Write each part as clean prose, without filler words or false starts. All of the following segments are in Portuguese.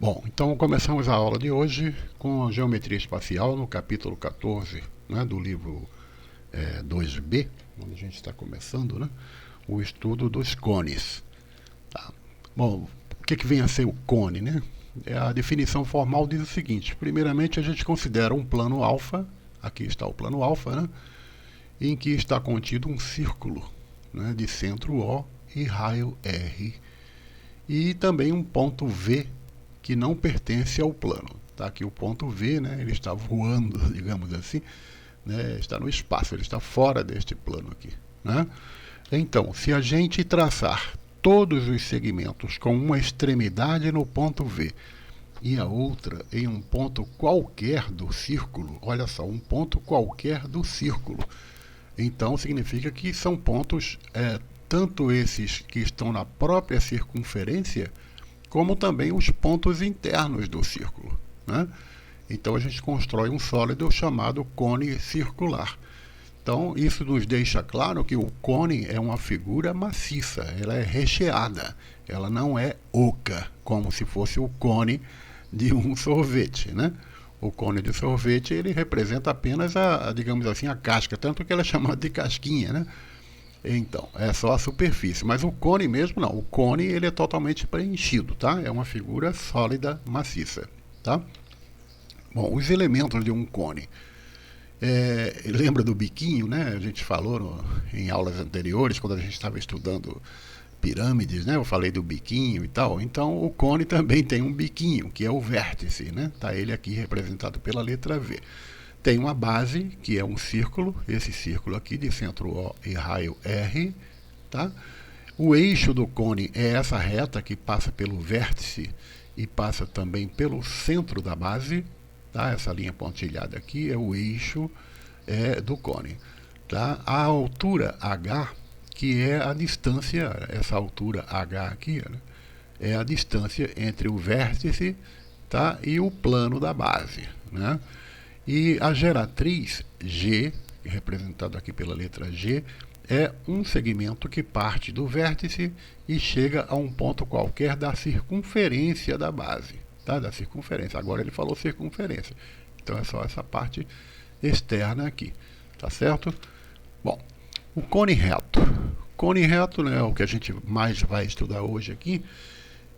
Bom, então começamos a aula de hoje com a geometria espacial no capítulo 14, né, do livro 2B, onde a gente está começando, né, o estudo dos cones. Tá? Bom, o que vem a ser o cone, né? A definição formal diz o seguinte: primeiramente a gente considera um plano alfa, aqui está o plano alfa, né, em que está contido um círculo, né, de centro O e raio R, e também um ponto V que não pertence ao plano. Tá aqui o ponto V, né, ele está voando, digamos assim, né, está no espaço, ele está fora deste plano aqui, né? Então, se a gente traçar todos os segmentos com uma extremidade no ponto V e a outra em um ponto qualquer do círculo, olha só, um ponto qualquer do círculo, então significa que são pontos, tanto esses que estão na própria circunferência, como também os pontos internos do círculo, né? Então a gente constrói um sólido chamado cone circular. Então isso nos deixa claro que o cone é uma figura maciça, ela é recheada, ela não é oca, como se fosse o cone de um sorvete, né? O cone de sorvete, ele representa apenas digamos assim, a casca, tanto que ela é chamada de casquinha, né? Então, é só a superfície, mas o cone mesmo não. O cone, ele é totalmente preenchido, tá? É uma figura sólida, maciça, tá? Bom, os elementos de um cone. Lembra do biquinho, né? A gente falou em aulas anteriores, quando a gente estava estudando pirâmides, né? Eu falei do biquinho e tal. Então, o cone também tem um biquinho, que é o vértice, né? Tá ele aqui representado pela letra V. Tem uma base, que é um círculo, esse círculo aqui de centro O e raio R, tá? O eixo do cone é essa reta que passa pelo vértice e passa também pelo centro da base, tá? Essa linha pontilhada aqui é o eixo do cone, tá? A altura H, que é a distância, essa altura H aqui, né, é a distância entre o vértice, tá, e o plano da base, né? E a geratriz G, representado aqui pela letra G, é um segmento que parte do vértice e chega a um ponto qualquer da circunferência da base, tá? Da circunferência. Agora ele falou circunferência. Então é só essa parte externa aqui, tá certo? Bom, o cone reto. Cone reto, né, o que a gente mais vai estudar hoje aqui,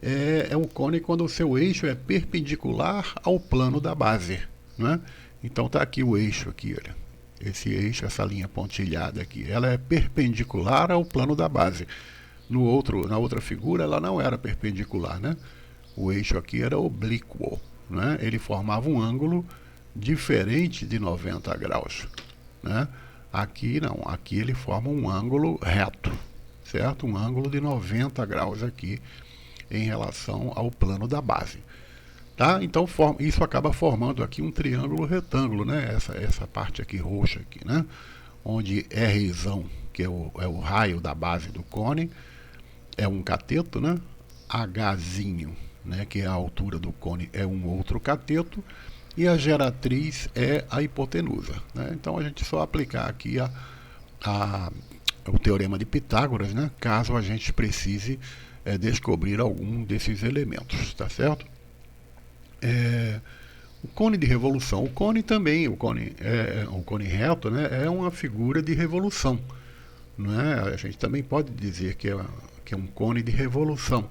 é o cone quando o seu eixo é perpendicular ao plano da base, né? Então está aqui o eixo aqui, olha. Esse eixo, essa linha pontilhada aqui, ela é perpendicular ao plano da base. Na outra figura, ela não era perpendicular, né? O eixo aqui era oblíquo, né? Ele formava um ângulo diferente de 90 graus, né? Aqui não, aqui ele forma um ângulo reto, certo? Um ângulo de 90 graus aqui em relação ao plano da base. Tá? Então isso acaba formando aqui um triângulo retângulo, né? Essa parte aqui roxa aqui, né? Onde Rzão, que é o raio da base do cone, é um cateto, né? Hzinho, né, que é a altura do cone, é um outro cateto, e a geratriz é a hipotenusa, né? Então a gente só aplicar aqui o teorema de Pitágoras, né? Caso a gente precise descobrir algum desses elementos, tá certo? O cone de revolução, o cone reto, né, é uma figura de revolução, não é? A gente também pode dizer que é um cone de revolução.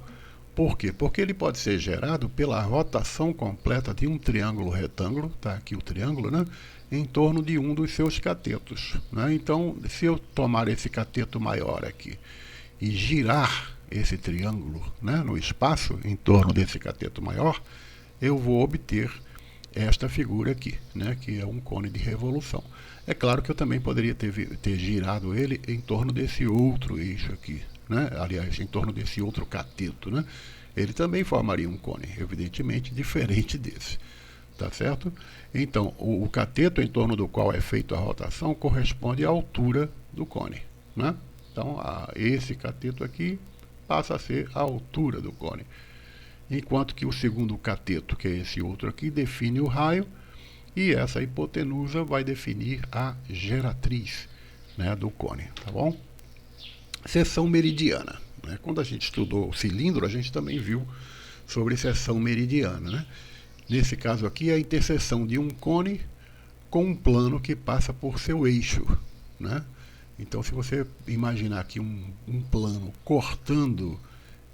Por quê? Porque ele pode ser gerado pela rotação completa de um triângulo retângulo, tá aqui o triângulo, né, em torno de um dos seus catetos, né? Então, se eu tomar esse cateto maior aqui e girar esse triângulo, né, no espaço em torno desse cateto maior, eu vou obter esta figura aqui, né, que é um cone de revolução. É claro que eu também poderia ter girado ele em torno desse outro eixo aqui, né, aliás, em torno desse outro cateto, né? Ele também formaria um cone, evidentemente diferente desse, tá certo? Então, o cateto em torno do qual é feita a rotação corresponde à altura do cone, né? Então, esse cateto aqui passa a ser a altura do cone. Enquanto que o segundo cateto, que é esse outro aqui, define o raio, e essa hipotenusa vai definir a geratriz, né, do cone, tá bom? Seção meridiana, né? Quando a gente estudou o cilindro, a gente também viu sobre seção meridiana, né? Nesse caso aqui, é a interseção de um cone com um plano que passa por seu eixo, né? Então, se você imaginar aqui um plano cortando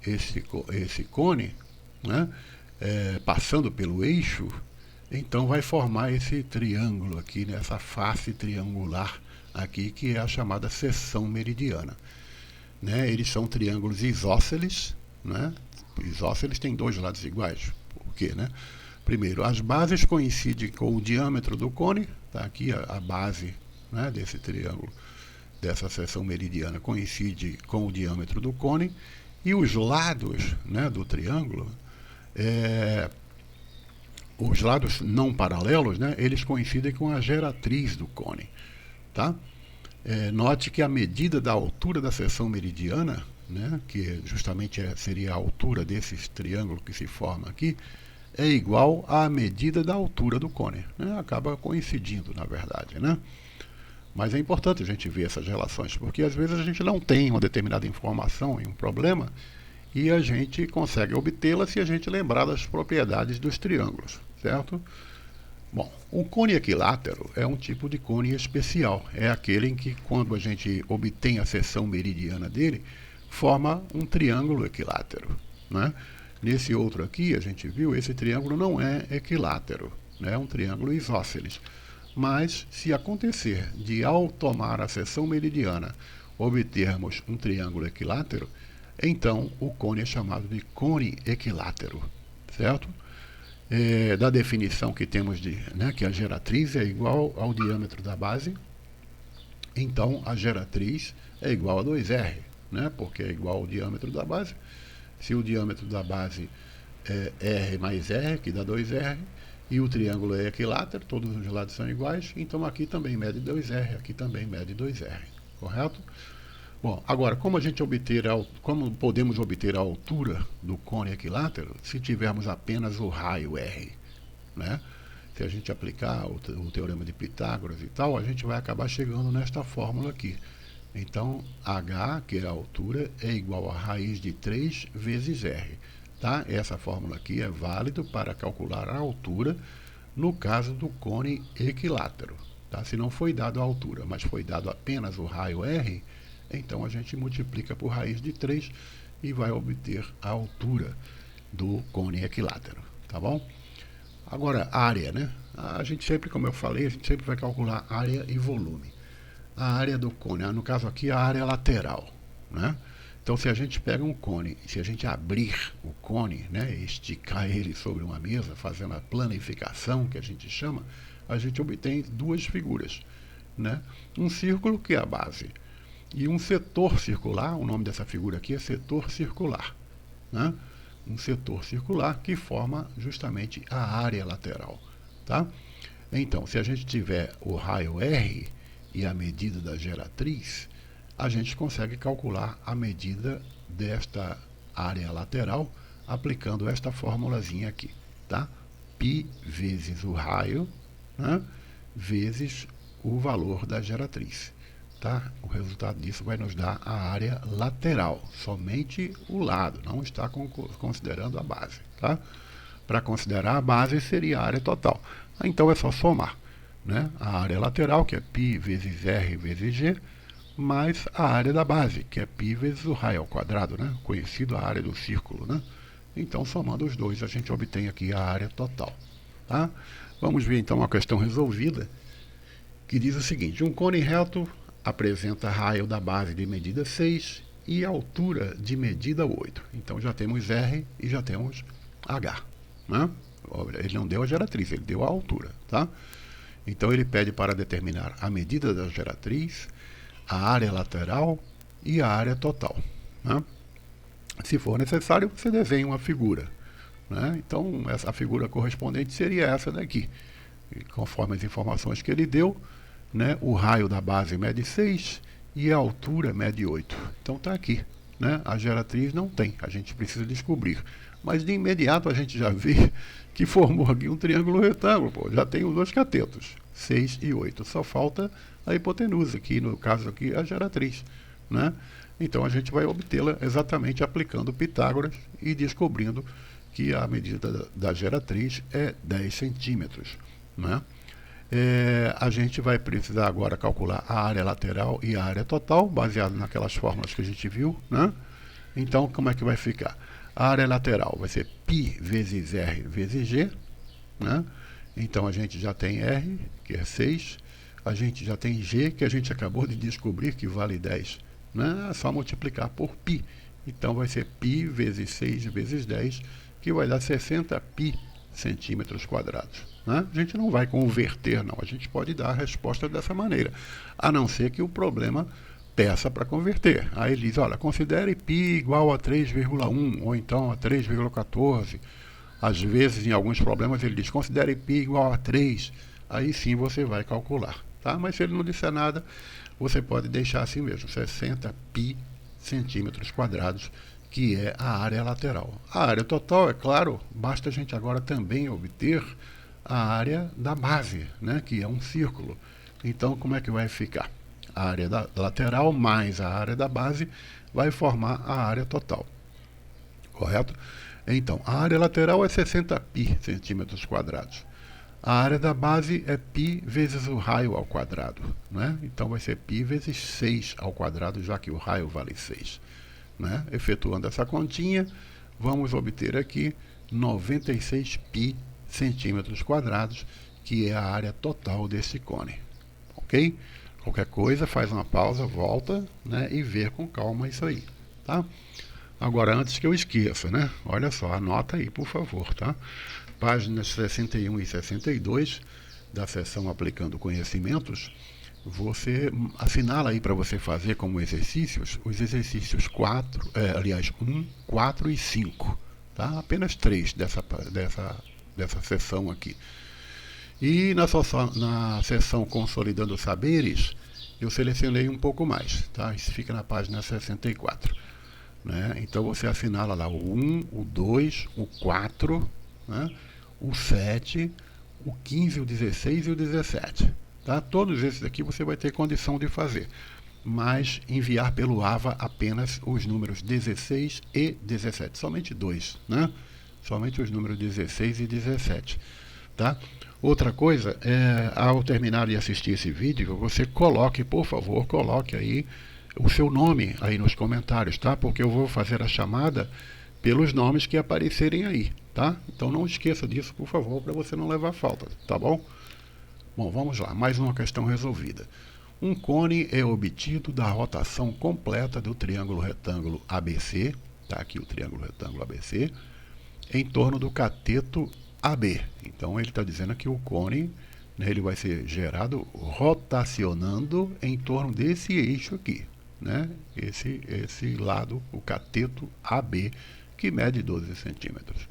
esse cone, né? Passando pelo eixo, então vai formar esse triângulo aqui, né? Essa face triangular aqui, que é a chamada seção meridiana, né? Eles são triângulos isósceles, né? Isósceles tem dois lados iguais. Por quê, né? Primeiro, as bases coincidem com o diâmetro do cone. Tá aqui a base, né, desse triângulo, dessa seção meridiana, coincide com o diâmetro do cone. E os lados, né, do triângulo, os lados não paralelos, né, eles coincidem com a geratriz do cone. Tá? Note que a medida da altura da seção meridiana, né, que justamente seria a altura desse triângulo que se forma aqui, é igual à medida da altura do cone, né? Acaba coincidindo, na verdade, né? Mas é importante a gente ver essas relações, porque às vezes a gente não tem uma determinada informação em um problema e a gente consegue obtê-la se a gente lembrar das propriedades dos triângulos, certo? Bom, o cone equilátero é um tipo de cone especial. É aquele em que, quando a gente obtém a seção meridiana dele, forma um triângulo equilátero, né? Nesse outro aqui, a gente viu, esse triângulo não é equilátero, né? É um triângulo isósceles. Mas, se acontecer de, ao tomar a seção meridiana, obtermos um triângulo equilátero, então o cone é chamado de cone equilátero, certo? Da definição que temos de, né, que a geratriz é igual ao diâmetro da base, então a geratriz é igual a 2R, né? Porque é igual ao diâmetro da base. Se o diâmetro da base é R mais R, que dá 2R, e o triângulo é equilátero, todos os lados são iguais, então aqui também mede 2R, aqui também mede 2R, correto? Bom, agora, como podemos obter a altura do cone equilátero se tivermos apenas o raio R, né? Se a gente aplicar o teorema de Pitágoras e tal, a gente vai acabar chegando nesta fórmula aqui. Então, H, que é a altura, é igual a raiz de 3 vezes R. Tá? Essa fórmula aqui é válida para calcular a altura no caso do cone equilátero. Tá? Se não foi dado a altura, mas foi dado apenas o raio R, então a gente multiplica por raiz de 3 e vai obter a altura do cone equilátero. Tá bom? Agora, área, né? A gente sempre, como eu falei, a gente sempre vai calcular área e volume. A área do cone, no caso aqui a área lateral, né? Então, se a gente pega um cone, se a gente abrir o cone, né, esticar ele sobre uma mesa, fazendo a planificação, que a gente chama, a gente obtém duas figuras, né? Um círculo, que é a base, e um setor circular. O nome dessa figura aqui é setor circular, né? Um setor circular que forma justamente a área lateral, tá? Então, se a gente tiver o raio R e a medida da geratriz, a gente consegue calcular a medida desta área lateral aplicando esta formulazinha aqui, tá? Π vezes o raio, né, vezes o valor da geratriz, tá? O resultado disso vai nos dar a área lateral, somente o lado, não está considerando a base, tá? Para considerar a base seria a área total. Então é só somar, né? A área lateral, que é π vezes R vezes G, mais a área da base, que é π vezes o raio ao quadrado, né? Conhecido a área do círculo, né? Então, somando os dois, a gente obtém aqui a área total, tá? Vamos ver então uma questão resolvida, que diz o seguinte: um cone reto apresenta raio da base de medida 6 e altura de medida 8. Então já temos R e já temos H, né? Ele não deu a geratriz, ele deu a altura, tá? Então ele pede para determinar a medida da geratriz, a área lateral e a área total, né? Se for necessário, você desenha uma figura, né? Então a figura correspondente seria essa daqui. E conforme as informações que ele deu, né, o raio da base mede 6 e a altura mede 8. Então está aqui, né? A geratriz não tem, a gente precisa descobrir. Mas de imediato a gente já vê que formou aqui um triângulo retângulo, pô. Já tem os dois catetos, 6 e 8. Só falta a hipotenusa, que no caso aqui é a geratriz, né? Então a gente vai obtê-la exatamente aplicando Pitágoras e descobrindo que a medida da geratriz é 10 centímetros, né? A gente vai precisar agora calcular a área lateral e a área total, baseado naquelas fórmulas que a gente viu, né? Então, como é que vai ficar? A área lateral vai ser π vezes R vezes G, né? Então, a gente já tem R, que é 6, a gente já tem G, que a gente acabou de descobrir que vale 10, né? É só multiplicar por π. Então, vai ser π vezes 6 vezes 10, que vai dar 60 π centímetros quadrados, né? A gente não vai converter, não. A gente pode dar a resposta dessa maneira, a não ser que o problema peça para converter. Aí ele diz, olha, considere π igual a 3,1 ou então a 3,14. Às vezes, em alguns problemas, ele diz, considere π igual a 3. Aí sim você vai calcular, tá? Mas se ele não disser nada, você pode deixar assim mesmo, 60 π centímetros quadrados, que é a área lateral. A área total, é claro, basta a gente agora também obter a área da base, né, que é um círculo. Então, como é que vai ficar? A área da lateral mais a área da base vai formar a área total, correto? Então, a área lateral é 60 π centímetros quadrados. A área da base é π vezes o raio ao quadrado, né? Então vai ser π vezes 6 ao quadrado, já que o raio vale 6. Né? Efetuando essa continha, vamos obter aqui 96 π centímetros quadrados, que é a área total desse cone. Ok? Qualquer coisa, faz uma pausa, volta, né, e vê com calma isso aí. Tá? Agora, antes que eu esqueça, né? Olha só, anota aí, por favor, tá? Páginas 61 e 62 da seção Aplicando Conhecimentos, você assinala aí para você fazer como exercícios, os exercícios 1, 4 e 5, tá? Apenas 3 dessa sessão aqui. E na seção Consolidando Saberes, eu selecionei um pouco mais, tá? Isso fica na página 64. Né? Então você assinala lá o 1, o 2, o 4, né? O 7, o 15, o 16 e o 17. Tá? Todos esses aqui você vai ter condição de fazer, mas enviar pelo AVA apenas os números 16 e 17, somente dois, né? Somente os números 16 e 17. Tá? Outra coisa, ao terminar de assistir esse vídeo, você coloque, por favor, coloque aí o seu nome aí nos comentários, tá? Porque eu vou fazer a chamada pelos nomes que aparecerem aí, tá? Então não esqueça disso, por favor, para você não levar falta, tá bom? Bom, vamos lá, mais uma questão resolvida. Um cone é obtido da rotação completa do triângulo retângulo ABC, tá aqui o triângulo retângulo ABC, em torno do cateto AB. Então ele está dizendo que o cone, né, ele vai ser gerado rotacionando em torno desse eixo aqui, né? Esse lado, o cateto AB, que mede 12 centímetros.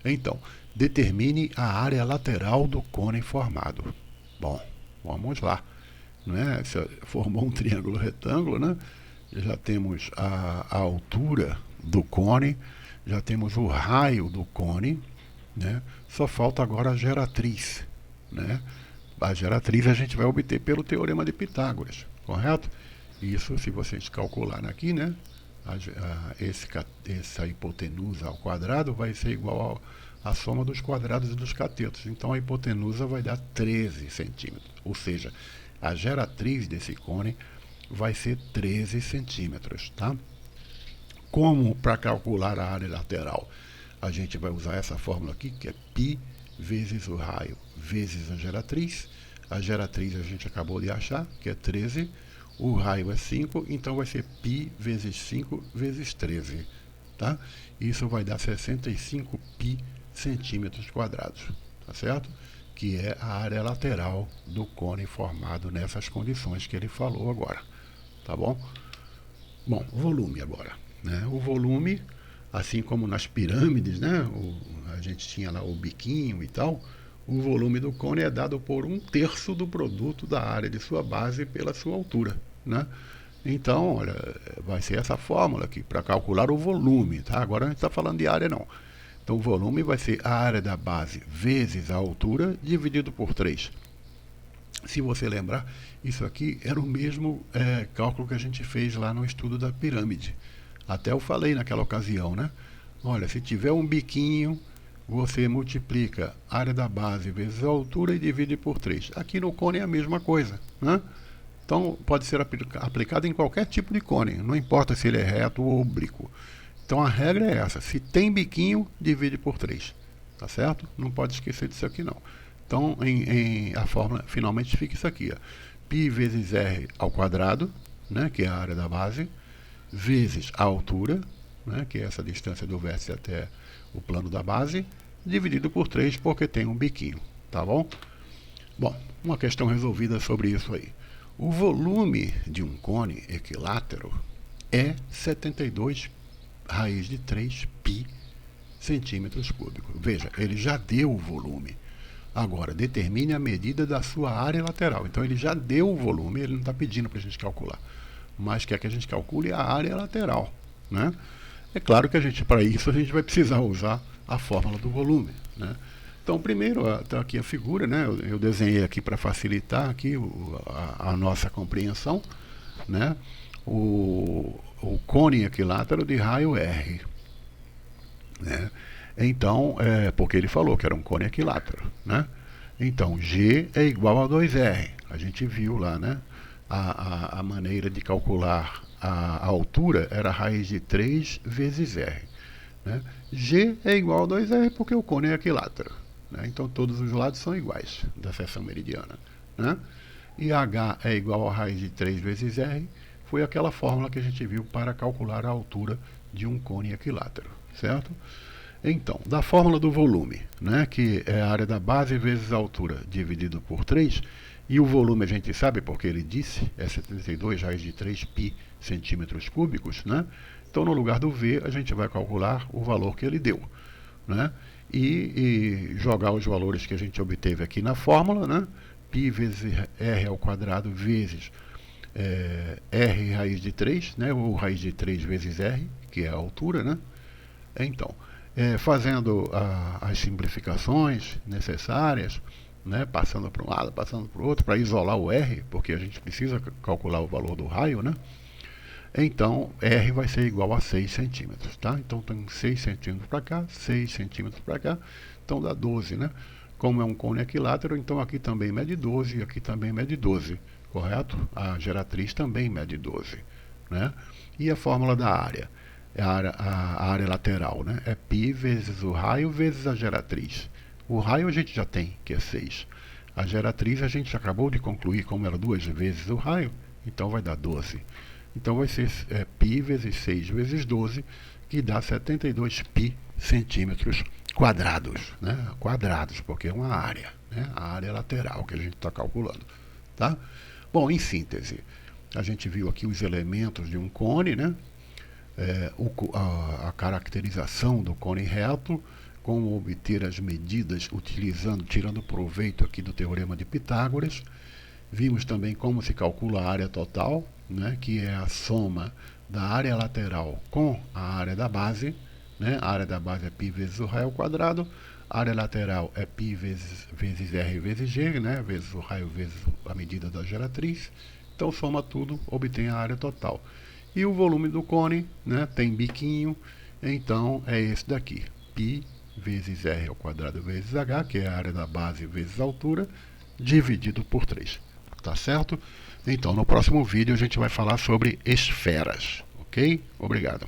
Então, determine a área lateral do cone formado. Bom, vamos lá. Né? Formou um triângulo retângulo, né? Já temos a altura do cone, já temos o raio do cone, né? Só falta agora a geratriz, né? A geratriz a gente vai obter pelo teorema de Pitágoras, correto? Isso, se vocês calcularem aqui, né? Essa hipotenusa ao quadrado vai ser igual à soma dos quadrados dos catetos. Então a hipotenusa vai dar 13 centímetros. Ou seja, a geratriz desse cone vai ser 13 centímetros. Tá? Como para calcular a área lateral? A gente vai usar essa fórmula aqui, que é π vezes o raio vezes a geratriz. A geratriz a gente acabou de achar, que é 13. O raio é 5, então vai ser π vezes 5 vezes 13. Tá? Isso vai dar 65 π centímetros quadrados. Tá certo? Que é a área lateral do cone formado nessas condições que ele falou agora. Tá bom? Bom, volume agora. Né? O volume, assim como nas pirâmides, né? A gente tinha lá o biquinho e tal, o volume do cone é dado por 1/3 do produto da área de sua base pela sua altura, né? Então, olha, vai ser essa fórmula aqui para calcular o volume, tá? Agora a gente está falando de área, não. Então, o volume vai ser a área da base vezes a altura dividido por 3. Se você lembrar, isso aqui era o mesmo cálculo que a gente fez lá no estudo da pirâmide. Até eu falei naquela ocasião, né? Olha, se tiver um biquinho, você multiplica a área da base vezes a altura e divide por 3. Aqui no cone é a mesma coisa, né? Então, pode ser aplicado em qualquer tipo de cone, não importa se ele é reto ou oblíquo. Então, a regra é essa: se tem biquinho, divide por 3. Tá certo? Não pode esquecer disso aqui, não. Então, a fórmula finalmente fica isso aqui: ó. Π vezes R ao quadrado, né, que é a área da base, vezes a altura, né, que é essa distância do vértice até o plano da base, dividido por 3, porque tem um biquinho. Tá bom? Bom, uma questão resolvida sobre isso aí. O volume de um cone equilátero é 72 raiz de 3 π centímetros cúbicos. Veja, ele já deu o volume. Agora, determine a medida da sua área lateral. Então, ele já deu o volume, ele não está pedindo para a gente calcular, mas quer que a gente calcule a área lateral, né? É claro que para isso, a gente vai precisar usar a fórmula do volume, né? Então, primeiro, está aqui a figura, né? Eu desenhei aqui para facilitar aqui a nossa compreensão, né? O cone equilátero de raio R, né? Então, porque ele falou que era um cone equilátero, né? Então, G é igual a 2R. A gente viu lá, né? A maneira de calcular a altura era a raiz de 3 vezes R, né? G é igual a 2R porque o cone é equilátero, né? Então, todos os lados são iguais da seção meridiana, né? E H é igual a raiz de 3 vezes R. Foi aquela fórmula que a gente viu para calcular a altura de um cone equilátero, certo? Então, da fórmula do volume, né, que é a área da base vezes a altura dividido por 3, e o volume a gente sabe porque ele disse, é 72 raiz de 3 π centímetros cúbicos, né? Então, no lugar do V, a gente vai calcular o valor que ele deu, né? E jogar os valores que a gente obteve aqui na fórmula, né? Π vezes R ao quadrado vezes R raiz de 3, né? Ou raiz de 3 vezes R, que é a altura, né? Então, fazendo as simplificações necessárias, né, passando para um lado, passando para o outro, para isolar o R, porque a gente precisa calcular o valor do raio, né? Então, R vai ser igual a 6 centímetros, tá? Então, tem 6 centímetros para cá, 6 centímetros para cá, então dá 12, né? Como é um cone equilátero, então aqui também mede 12 e aqui também mede 12, correto? A geratriz também mede 12, né? E a fórmula da área? A área lateral, né? É π vezes o raio vezes a geratriz. O raio a gente já tem, que é 6. A geratriz a gente acabou de concluir, como era 2 vezes o raio, então vai dar 12. Então vai ser π vezes 6 vezes 12, que dá 72 π centímetros quadrados, né? Quadrados, porque é uma área, né? A área lateral que a gente está calculando, tá? Bom, em síntese, a gente viu aqui os elementos de um cone, né? A caracterização do cone reto, como obter as medidas tirando proveito aqui do teorema de Pitágoras. Vimos também como se calcula a área total, né, que é a soma da área lateral com a área da base, né? A área da base é π vezes o raio ao quadrado, a área lateral é π vezes R vezes G, né, vezes o raio vezes a medida da geratriz. Então soma tudo, obtém a área total. E o volume do cone, né, tem biquinho, então é esse daqui, π vezes R ao quadrado vezes H, que é a área da base vezes a altura, dividido por 3. Tá certo? Então, no próximo vídeo a gente vai falar sobre esferas, ok? Obrigado.